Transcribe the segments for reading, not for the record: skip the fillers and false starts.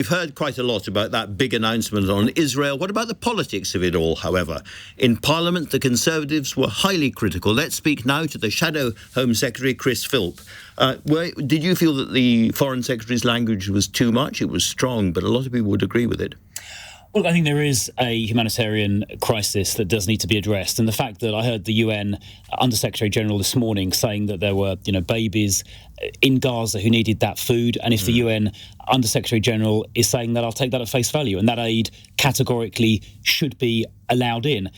heard quite a lot about that big announcement on Israel. What about the politics of it all, however? In Parliament, the Conservatives were highly critical. Let's speak now to the Shadow Home Secretary Chris Philp. Did you feel that the Foreign Secretary's language was too much? It was strong, but a lot of people would agree with it. Well, I think there is a humanitarian crisis that does need to be addressed. And the fact that I heard the UN Under-Secretary General this morning saying that there were, babies in Gaza who needed that food. And if the UN Under-Secretary General is saying that, I'll take that at face value. And that aid categorically should be allowed in.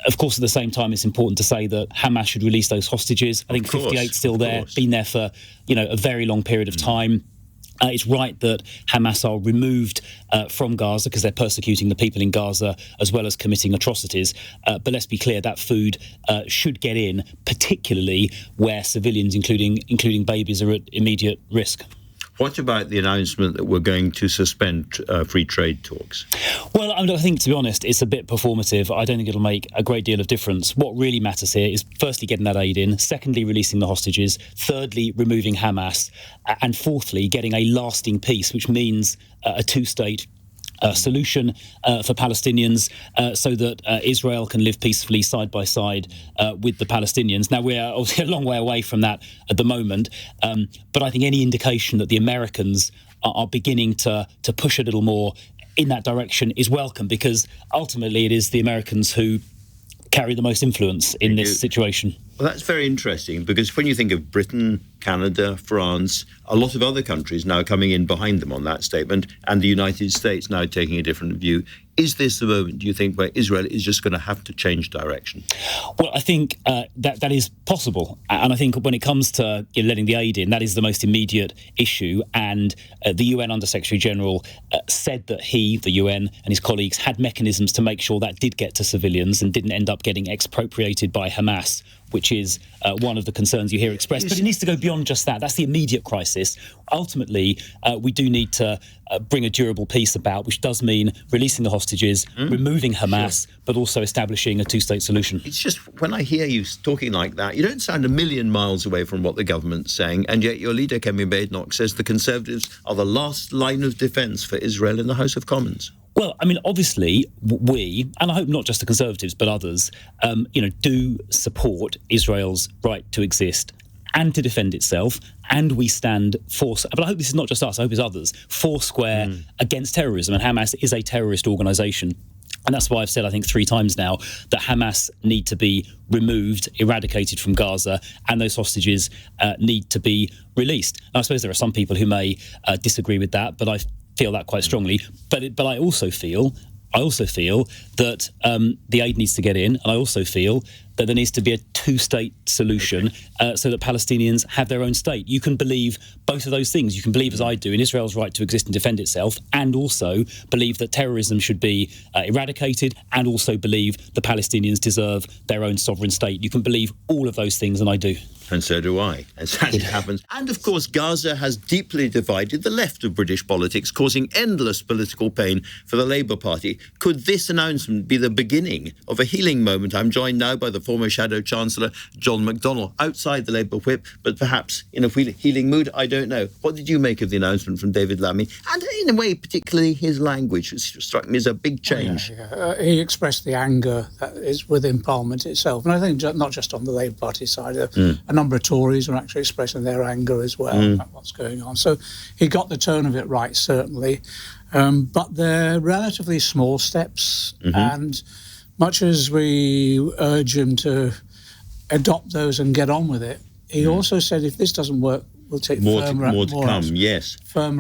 Of course, at the same time, it's important to say that Hamas should release those hostages. I think 58's still there, been there for, a very long period of time. It's right that Hamas are removed from Gaza because they're persecuting the people in Gaza as well as committing atrocities. But let's be clear, that food should get in, particularly where civilians, including babies, are at immediate risk. What about the announcement that we're going to suspend free trade talks? Well, I think, to be honest, it's a bit performative. I don't think it'll make a great deal of difference. What really matters here is, firstly, getting that aid in, secondly, releasing the hostages, thirdly, removing Hamas, and fourthly, getting a lasting peace, which means a two-state solution for Palestinians so that Israel can live peacefully side by side with the Palestinians. Now, we're obviously a long way away from that at the moment, but I think any indication that the Americans are beginning to push a little more in that direction is welcome, because ultimately it is the Americans who carry the most influence in this situation. Well, that's very interesting, because when you think of Britain, Canada, France, a lot of other countries now coming in behind them on that statement, and the United States now taking a different view. Is this the moment, do you think, where Israel is just going to have to change direction? Well, I think that is possible. And I think when it comes to letting the aid in, that is the most immediate issue. And the UN Under-Secretary General said that he, the UN, and his colleagues had mechanisms to make sure that did get to civilians and didn't end up getting expropriated by Hamas, which is one of the concerns you hear expressed. But it needs to go beyond just that. That's the immediate crisis. Ultimately, we do need to bring a durable peace about, which does mean releasing the hostages, removing Hamas, but also establishing a two-state solution. It's just, when I hear you talking like that, you don't sound a million miles away from what the government's saying, and yet your leader, Kemi Badenoch, says the Conservatives are the last line of defence for Israel in the House of Commons. Well, I mean, obviously, we, and I hope not just the Conservatives, but others, do support Israel's right to exist and to defend itself, and we stand but I hope this is not just us, I hope it's others, foursquare against terrorism, and Hamas is a terrorist organisation. And that's why I've said, I think 3 times now, that Hamas need to be removed, eradicated from Gaza, and those hostages need to be released. And I suppose there are some people who may disagree with that, but I feel that quite strongly. But I also feel that the aid needs to get in, and I also feel that there needs to be a two-state solution so that Palestinians have their own state. You can believe both of those things. You can believe, as I do, in Israel's right to exist and defend itself, and also believe that terrorism should be eradicated, and also believe the Palestinians deserve their own sovereign state. You can believe all of those things, and I do. And so do I, as it happens. And, of course, Gaza has deeply divided the left of British politics, causing endless political pain for the Labour Party. Could this announcement be the beginning of a healing moment? I'm joined now by the former Shadow Chancellor John McDonnell, outside the Labour whip, but perhaps in a healing mood, I don't know. What did you make of the announcement from David Lammy? And, in a way, particularly his language, which struck me as a big change. He expressed the anger that is within Parliament itself. And I think not just on the Labour Party side, a number of Tories are actually expressing their anger as well about what's going on. So he got the tone of it right, certainly. But they're relatively small steps. And much as we urge him to adopt those and get on with it, he also said if this doesn't work, we'll take firmer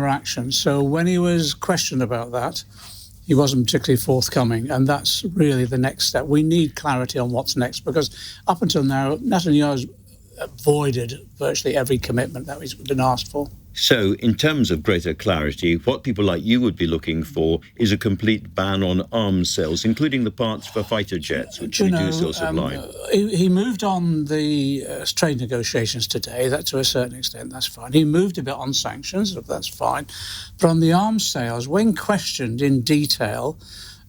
action. So when he was questioned about that, he wasn't particularly forthcoming, and that's really the next step. We need clarity on what's next, because up until now, Netanyahu's avoided virtually every commitment that he's been asked for. So, in terms of greater clarity, what people like you would be looking for is a complete ban on arms sales, including the parts for fighter jets, which we do still supply. He moved on the trade negotiations today. That, to a certain extent, that's fine. He moved a bit on sanctions, that's fine. But on the arms sales, when questioned in detail,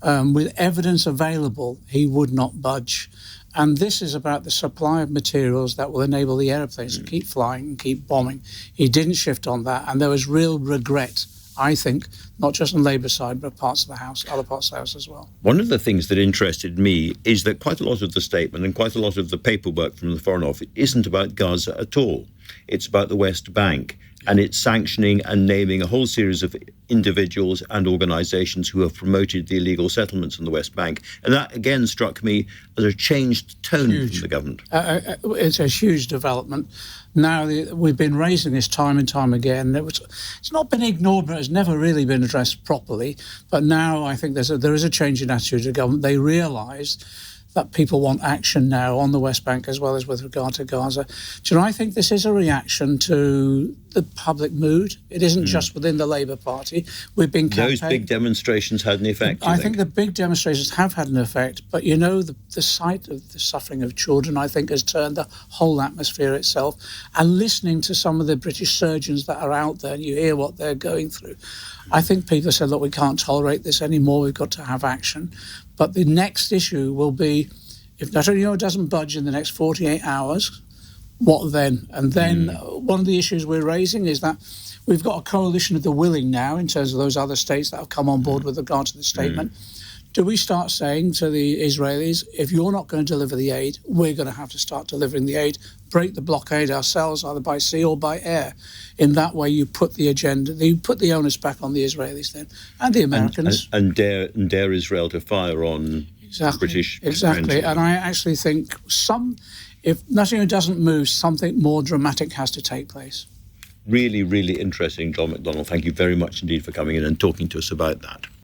with evidence available, he would not budge. And this is about the supply of materials that will enable the aeroplanes to keep flying and keep bombing. He didn't shift on that, and there was real regret I think, not just on the Labour side, but parts of the House, other parts of the House as well. One of the things that interested me is that quite a lot of the statement and quite a lot of the paperwork from the Foreign Office isn't about Gaza at all. It's about the West Bank, and it's sanctioning and naming a whole series of individuals and organisations who have promoted the illegal settlements in the West Bank. And that, again, struck me as a changed tone from the government. It's a huge development. Now, we've been raising this time and time again. It's not been ignored, but it's never really been addressed properly. But now I think there is a change in attitude to government. They realise that people want action now on the West Bank as well as with regard to Gaza. Do you know, I think this is a reaction to the public mood. It isn't just within the Labour Party. We've been campaigning. Those big demonstrations had an effect, I think the big demonstrations have had an effect, but you know, the sight of the suffering of children, I think, has turned the whole atmosphere itself. And listening to some of the British surgeons that are out there, and you hear what they're going through, I think people said, look, we can't tolerate this anymore, we've got to have action. But the next issue will be, if Netanyahu doesn't budge in the next 48 hours, what then? And then one of the issues we're raising is that we've got a coalition of the willing now in terms of those other states that have come on board with regard to the statement. Do we start saying to the Israelis, if you're not going to deliver the aid, we're going to have to start delivering the aid, break the blockade ourselves, either by sea or by air? In that way, you put the agenda, you put the onus back on the Israelis then, and the Americans. And dare Israel to fire on British. Exactly. And I actually think if Netanyahu doesn't move, something more dramatic has to take place. Really, really interesting, John McDonnell. Thank you very much indeed for coming in and talking to us about that.